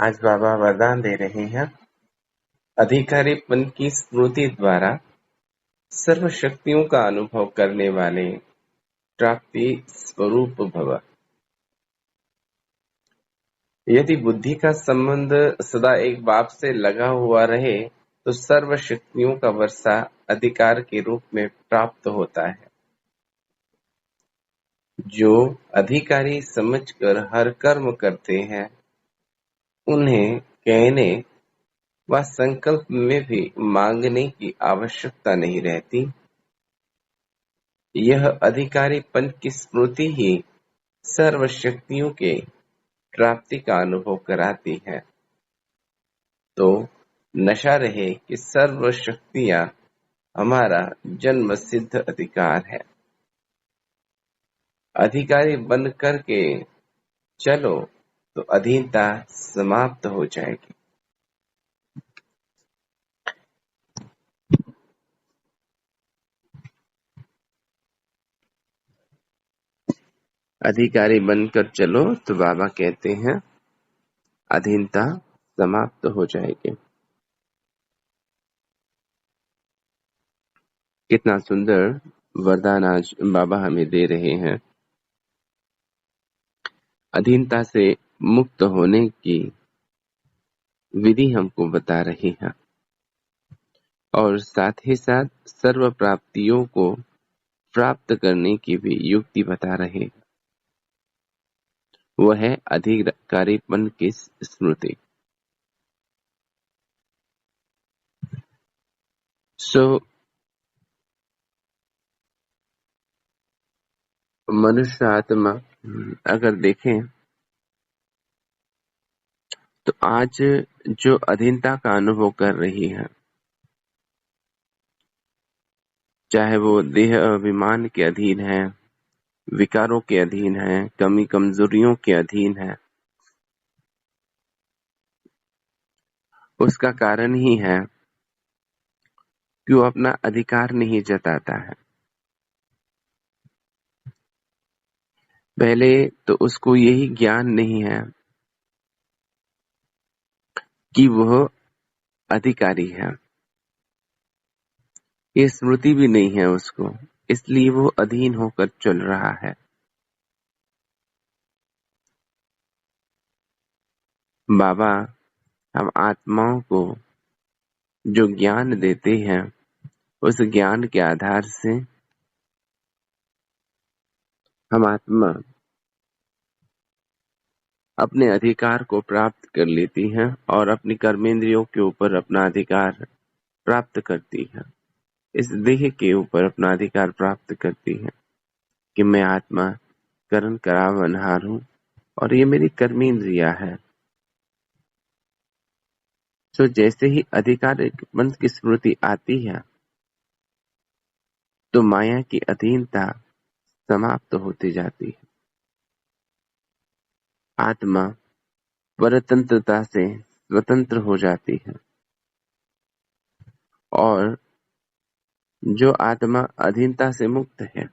आज बाबा वरदान दे रहे हैं। अधिकारीपन की स्मृति द्वारा सर्व शक्तियों का अनुभव करने वाले प्राप्ति स्वरूप भव। यदि बुद्धि का संबंध सदा एक बाप से लगा हुआ रहे तो सर्व शक्तियों का वर्षा अधिकार के रूप में प्राप्त होता है। जो अधिकारी समझकर हर कर्म करते हैं उन्हें कहने व संकल्प में भी मांगने की आवश्यकता नहीं रहती। यह अधिकारीपन की स्मृति ही सर्व शक्तियों के प्राप्ति का अनुभव कराती है। तो नशा रहे कि सर्व शक्तियां हमारा जन्म सिद्ध अधिकार है। अधिकारी बन करके चलो तो अधीनता समाप्त हो जाएगी। अधिकारी बनकर चलो तो बाबा कहते हैं अधीनता समाप्त हो जाएगी। कितना सुंदर वरदान आज बाबा हमें दे रहे हैं। अधीनता से मुक्त होने की विधि हमको बता रही है और साथ ही साथ सर्व प्राप्तियों को प्राप्त करने की भी युक्ति बता रहे हैं। वह है अधिकारीपन की स्मृति। मनुष्य आत्मा अगर देखें तो आज जो अधीनता का अनुभव कर रही है, चाहे वो देह अभिमान के अधीन है, विकारों के अधीन है, कमी कमजोरियों के अधीन है, उसका कारण ही है कि वो अपना अधिकार नहीं जताता है। पहले तो उसको यही ज्ञान नहीं है कि वह अधिकारी है, ये स्मृति भी नहीं है उसको, इसलिए वो अधीन होकर चल रहा है। बाबा हम आत्माओं को जो ज्ञान देते हैं उस ज्ञान के आधार से हम आत्मा अपने अधिकार को प्राप्त कर लेती हैं और अपनी कर्मेंद्रियों के ऊपर अपना अधिकार प्राप्त करती है। इस देह के ऊपर अपना अधिकार प्राप्त करती है कि मैं आत्मा करण करावनहार हूं और ये मेरी कर्मेंद्रिया है। तो जैसे ही अधिकारीपन की स्मृति आती है तो माया की अधीनता समाप्त होती जाती है। आत्मा परतंत्रता से स्वतंत्र हो जाती है और जो आत्मा अधीनता से मुक्त है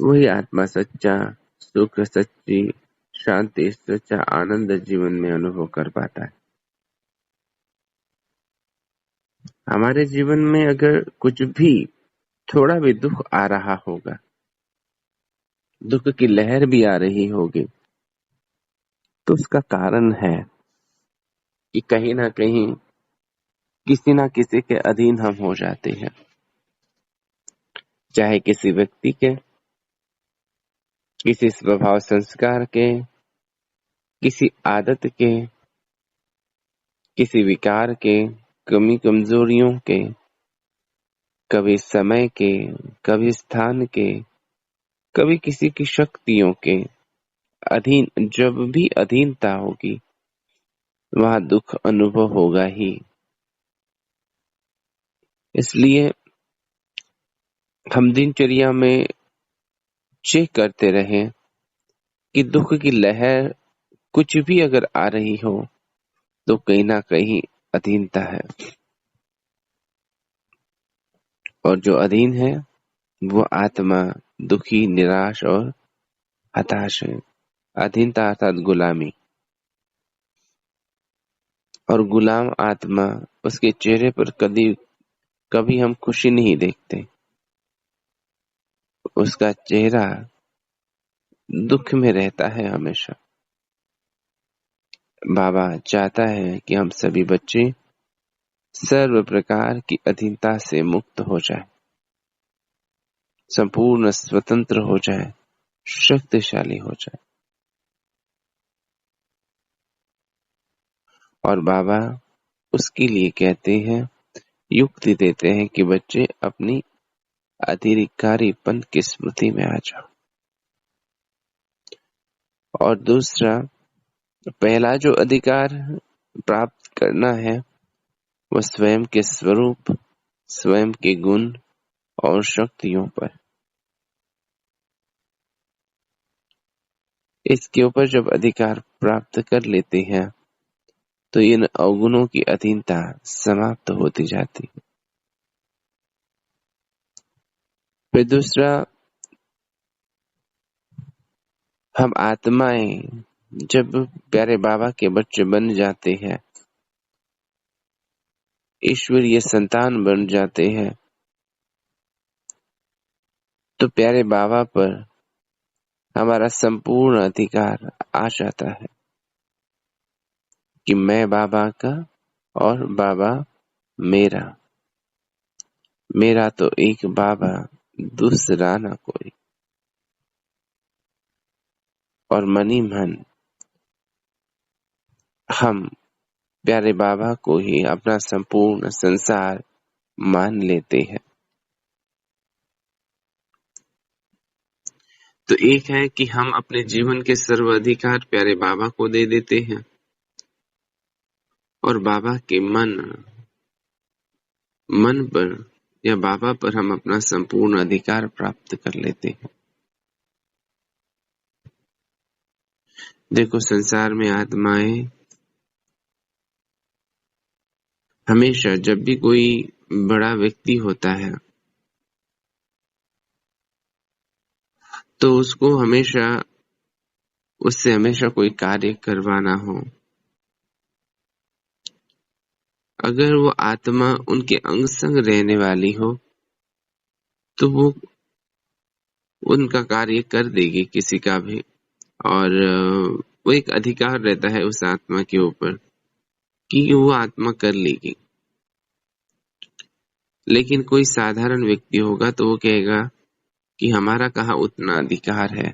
वही आत्मा सच्चा सुख, सच्ची शांति, सच्चा आनंद जीवन में अनुभव कर पाता है। हमारे जीवन में अगर कुछ भी थोड़ा भी दुख आ रहा होगा, दुख की लहर भी आ रही होगी, तो उसका कारण है कि कहीं ना कहीं किसी ना किसी के अधीन हम हो जाते हैं, चाहे किसी व्यक्ति के, किसी स्वभाव संस्कार के, किसी आदत के, किसी विकार के, कमी कमजोरियों के, कभी समय के, कभी स्थान के, कभी किसी की शक्तियों के अधीन। जब भी अधीनता होगी वहां दुख अनुभव होगा ही। इसलिए हम दिनचर्या में चेक करते रहें कि दुख की लहर कुछ भी अगर आ रही हो तो कहीं ना कहीं अधीनता है, और जो अधीन है वो आत्मा दुखी, निराश और हताश है। अधीनता अर्थात गुलामी। और गुलाम आत्मा, उसके चेहरे पर कभी हम खुशी नहीं देखते। उसका चेहरा दुख में रहता है हमेशा। बाबा चाहता है कि हम सभी बच्चे सर्व प्रकार की अधीनता से मुक्त हो जाए, संपूर्ण स्वतंत्र हो जाए, शक्तिशाली हो जाए। और बाबा उसके लिए कहते हैं, युक्ति देते हैं कि बच्चे अपनी अधिकारीपन की स्मृति में आ जाओ। और दूसरा, पहला जो अधिकार प्राप्त करना है वह स्वयं के स्वरूप, स्वयं के गुण और शक्तियों पर। इसके ऊपर जब अधिकार प्राप्त कर लेते हैं तो इन अवगुणों की अधीनता समाप्त होती जाती है। फिर दूसरा, हम आत्माएं जब प्यारे बाबा के बच्चे बन जाते हैं, ईश्वरीय संतान बन जाते हैं, तो प्यारे बाबा पर हमारा संपूर्ण अधिकार आ जाता है कि मैं बाबा का और बाबा मेरा। मेरा तो एक बाबा, दूसरा ना कोई। और मनी मन हम प्यारे बाबा को ही अपना संपूर्ण संसार मान लेते हैं। तो एक है कि हम अपने जीवन के सर्वाधिकार प्यारे बाबा को दे देते हैं और बाबा के मन पर या बाबा पर हम अपना संपूर्ण अधिकार प्राप्त कर लेते हैं। देखो, संसार में आत्माएं हमेशा, जब भी कोई बड़ा व्यक्ति होता है तो उसको उससे हमेशा कोई कार्य करवाना हो, अगर वो आत्मा उनके अंग संग रहने वाली हो तो वो उनका कार्य कर देगी, किसी का भी। और वो एक अधिकार रहता है उस आत्मा के ऊपर कि वो आत्मा कर लेगी। लेकिन कोई साधारण व्यक्ति होगा तो वो कहेगा कि हमारा कहाँ उतना अधिकार है।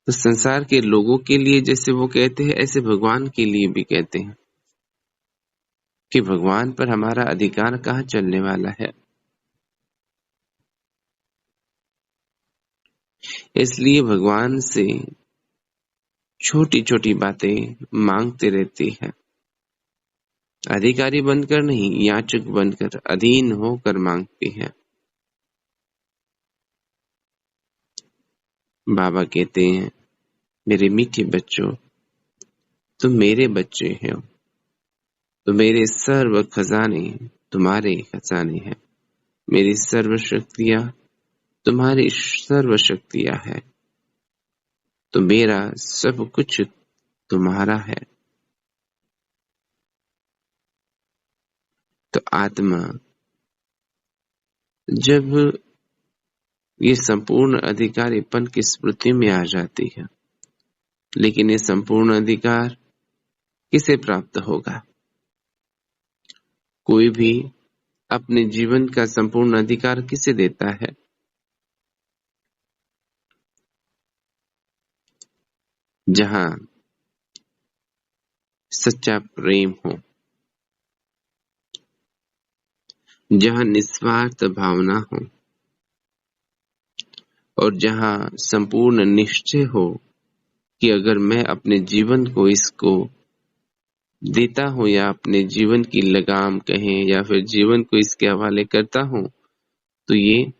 तो संसार के लोगों के लिए जैसे वो कहते हैं, ऐसे भगवान के लिए भी कहते हैं कि भगवान पर हमारा अधिकार कहाँ चलने वाला है। इसलिए भगवान से छोटी छोटी बातें मांगते रहती है, अधिकारी बनकर नहीं, याचक बनकर, अधीन होकर मांगती है। बाबा कहते हैं, मेरे मीठे बच्चों, तुम मेरे बच्चे हो, तो मेरे सर्व खजाने तुम्हारे खजाने हैं, मेरी सर्व शक्तियां तुम्हारी सर्व शक्तियां है, तो मेरा सब कुछ तुम्हारा है। तो आत्मा जब ये संपूर्ण अधिकारीपन की स्मृति में आ जाती है, लेकिन ये संपूर्ण अधिकार किसे प्राप्त होगा? कोई भी अपने जीवन का संपूर्ण अधिकार किसे देता है? जहां सच्चा प्रेम हो, जहां निस्वार्थ भावना हो, और जहां संपूर्ण निश्चय हो कि अगर मैं अपने जीवन को इसको देता हूं या अपने जीवन की लगाम कहें या फिर जीवन को इसके हवाले करता हूं, तो ये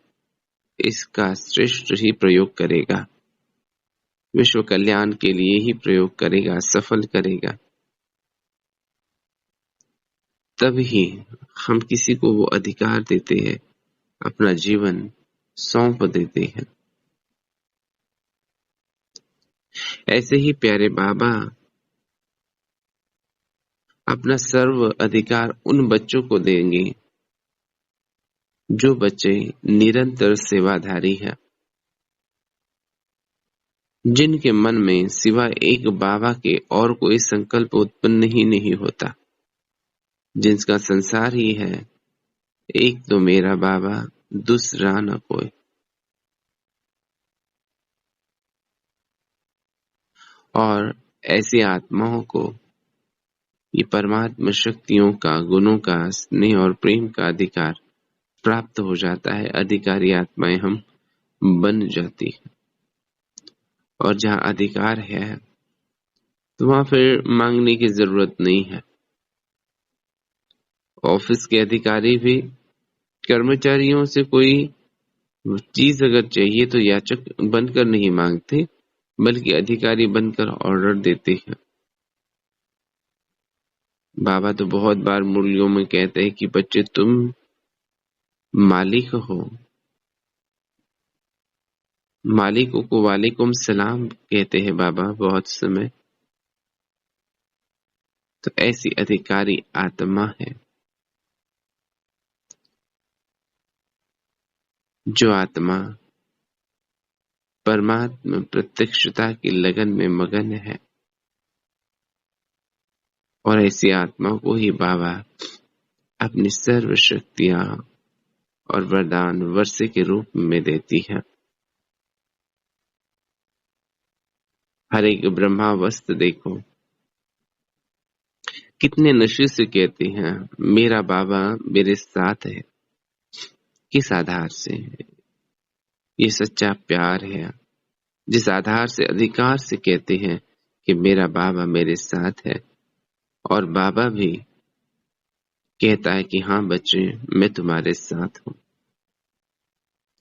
इसका श्रेष्ठ ही प्रयोग करेगा, विश्व कल्याण के लिए ही प्रयोग करेगा, सफल करेगा। तभी हम किसी को वो अधिकार देते हैं, अपना जीवन सौंप देते हैं। ऐसे ही प्यारे बाबा अपना सर्व अधिकार उन बच्चों को देंगे जो बच्चे निरंतर सेवाधारी हैं, जिनके मन में सिवाय एक बाबा के और कोई संकल्प उत्पन्न ही नहीं होता, जिनका संसार ही है, एक तो मेरा बाबा, दूसरा न कोई। और ऐसी आत्माओं को ये परमात्मा शक्तियों का, गुणों का, स्नेह और प्रेम का अधिकार प्राप्त हो जाता है। अधिकारी आत्माएं हम बन जाती है। और जहाँ अधिकार है तो वहां फिर मांगने की जरूरत नहीं है। ऑफिस के अधिकारी भी कर्मचारियों से कोई चीज अगर चाहिए तो याचक बनकर नहीं मांगते, बल्कि अधिकारी बनकर ऑर्डर देते हैं। बाबा तो बहुत बार मुरलियों में कहते हैं कि बच्चे तुम मालिक हो। मालिकों को वालेकुम सलाम कहते हैं बाबा बहुत समय। तो ऐसी अधिकारी आत्मा है जो आत्मा परमात्मा प्रत्यक्षता की लगन में मगन है। और ऐसी आत्मा को ही बाबा अपनी सर्व शक्तियां और वरदान वर्षे के रूप में देती है। हर एक ब्रह्मावस्थ देखो, कितने नशे से कहते हैं मेरा बाबा मेरे साथ है। किस आधार से? ये सच्चा प्यार है, जिस आधार से, अधिकार से कहते हैं कि मेरा बाबा मेरे साथ है। और बाबा भी कहता है कि हाँ बच्चे, मैं तुम्हारे साथ हूं।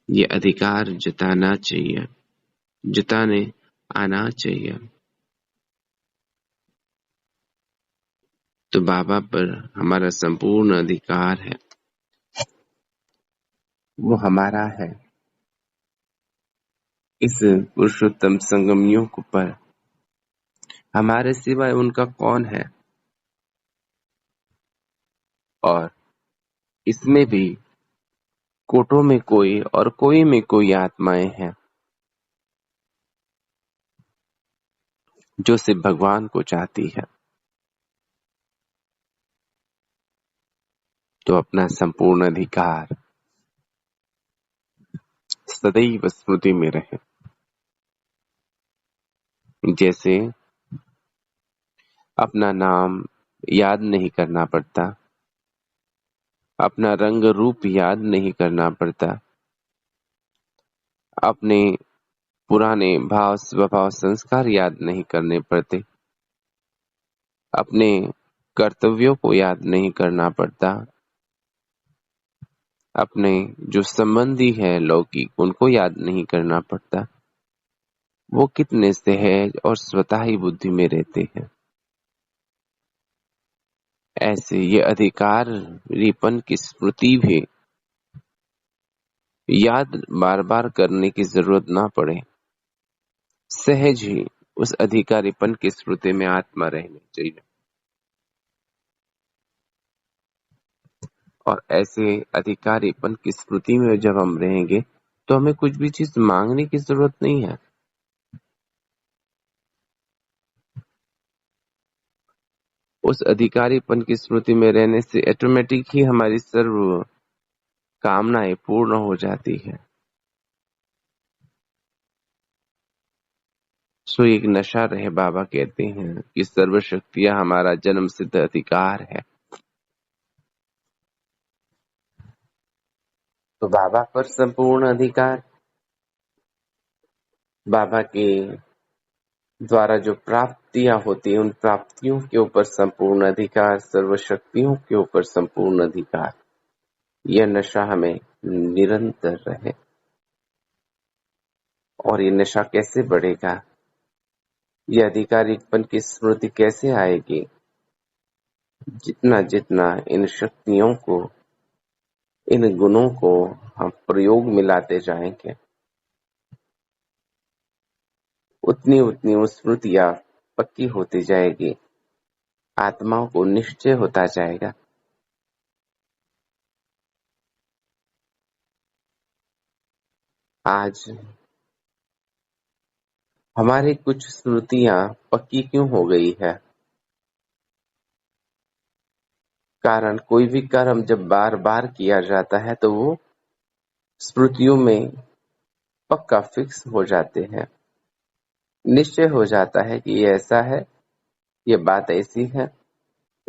ये अधिकार जताना चाहिए, जताने आना चाहिए। तो बाबा पर हमारा संपूर्ण अधिकार है, वो हमारा है। इस पुरुषोत्तम संगम युग पर हमारे सिवाय उनका कौन है? और इसमें भी कोटों में कोई और कोई में कोई आत्माएं हैं जो सिर्फ भगवान को चाहती है। तो अपना संपूर्ण अधिकार सदैव स्मृति में रहे। जैसे अपना नाम याद नहीं करना पड़ता, अपना रंग रूप याद नहीं करना पड़ता, अपने पुराने भाव स्वभाव संस्कार याद नहीं करने पड़ते, अपने कर्तव्यों को याद नहीं करना पड़ता, अपने जो संबंधी है लौकिक उनको याद नहीं करना पड़ता। वो कितने सहज और स्वतः ही बुद्धि में रहते हैं। ऐसे ये अधिकार रिपन की स्मृति भी याद बार बार करने की जरूरत ना पड़े, सहज ही उस अधिकारीपन की स्मृति में आत्मा रहनी चाहिए। और ऐसे अधिकारीपन की स्मृति में जब हम रहेंगे तो हमें कुछ भी चीज मांगने की जरूरत नहीं है। उस अधिकारीपन की स्मृति में रहने से ऑटोमेटिक ही हमारी सर्व कामनाएं पूर्ण हो जाती है। सो एक नशा रहे, बाबा कहते हैं कि सर्वशक्तियां हमारा जन्म सिद्ध अधिकार है। तो बाबा पर संपूर्ण अधिकार, बाबा के द्वारा जो प्राप्तियां होती हैं उन प्राप्तियों के ऊपर संपूर्ण अधिकार, सर्वशक्तियों के ऊपर संपूर्ण अधिकार। यह नशा हमें निरंतर रहे। और ये नशा कैसे बढ़ेगा? यह अधिकारीपन की स्मृति कैसे आएगी? जितना जितना इन शक्तियों को, इन गुणों को हम प्रयोग में लाते जाएंगे, उतनी उतनी वो स्मृतियां पक्की होती जाएगी। आत्माओं को निश्चय होता जाएगा। आज हमारी कुछ स्मृतियां पक्की क्यों हो गई है? कारण कोई भी कर्म जब बार बार किया जाता है तो वो स्मृतियों में पक्का फिक्स हो जाते हैं। निश्चय हो जाता है कि ये ऐसा है, ये बात ऐसी है,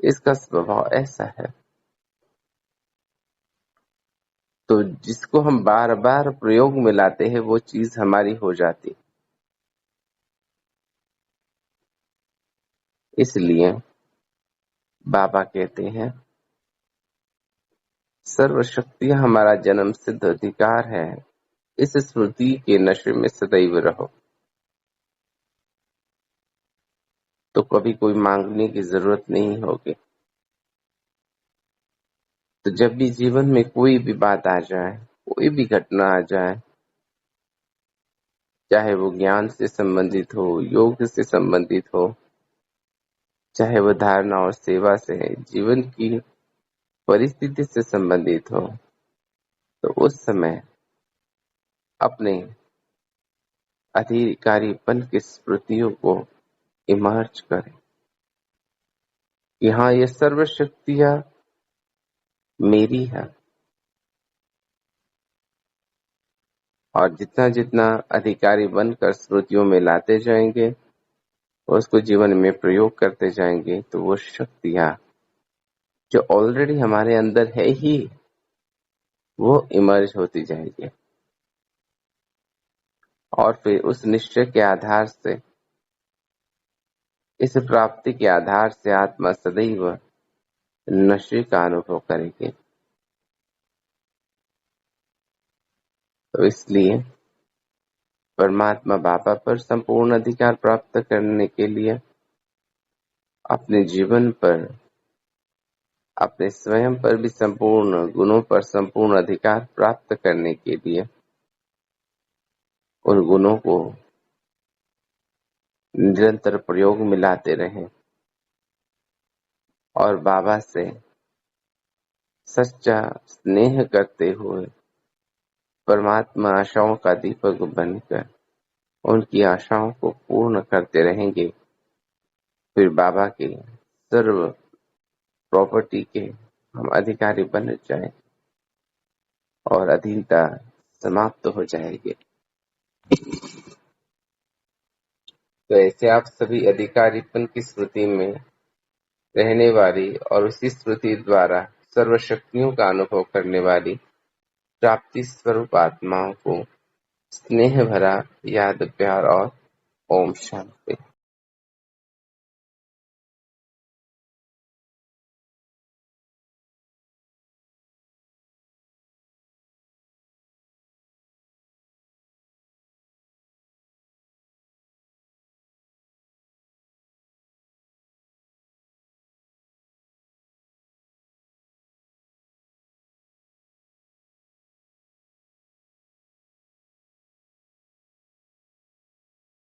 इसका स्वभाव ऐसा है। तो जिसको हम बार बार प्रयोग में लाते हैं वो चीज हमारी हो जाती। इसलिए बाबा कहते हैं सर्वशक्तियां हमारा जन्म सिद्ध अधिकार है, इस स्मृति के नशे में सदैव रहो। तो कभी कोई मांगने की जरूरत नहीं होगी। तो जब भी जीवन में कोई भी बात आ जाए, कोई भी घटना आ जाए, चाहे वो ज्ञान से संबंधित हो, योग से संबंधित हो, चाहे वो धारणा और सेवा से, जीवन की परिस्थिति से संबंधित हो, तो उस समय अपने अधिकारीपन की स्मृतियों को इमर्ज करें कि हाँ, ये सर्व शक्तियां मेरी है। और जितना जितना अधिकारी बनकर स्मृतियों में लाते जाएंगे और उसको जीवन में प्रयोग करते जाएंगे तो वो शक्तियां जो ऑलरेडी हमारे अंदर है ही वो इमर्ज होती जाएगी। और फिर उस निश्चय के आधार से, इस प्राप्ति के आधार से आत्मा सदैव नशे का अनुभव करेगी। तो इसलिए परमात्मा बाबा पर संपूर्ण अधिकार प्राप्त करने के लिए अपने जीवन पर, अपने स्वयं पर भी संपूर्ण गुणों पर संपूर्ण अधिकार प्राप्त करने के लिए उन गुणों को निरंतर प्रयोग में लाते रहें और बाबा से सच्चा स्नेह करते हुए परमात्मा आशाओं का दीपक बनकर उनकी आशाओं को पूर्ण करते रहेंगे। फिर बाबा के सर्व प्रॉपर्टी के हम अधिकारी बन जाएं और अधीनता समाप्त हो जाएगी। तो ऐसे आप सभी अधिकारीपन की स्मृति में रहने वाली और उसी स्मृति द्वारा सर्वशक्तियों का अनुभव करने वाली प्राप्ति स्वरूप आत्माओं को स्नेह भरा याद, प्यार और ओम शांति।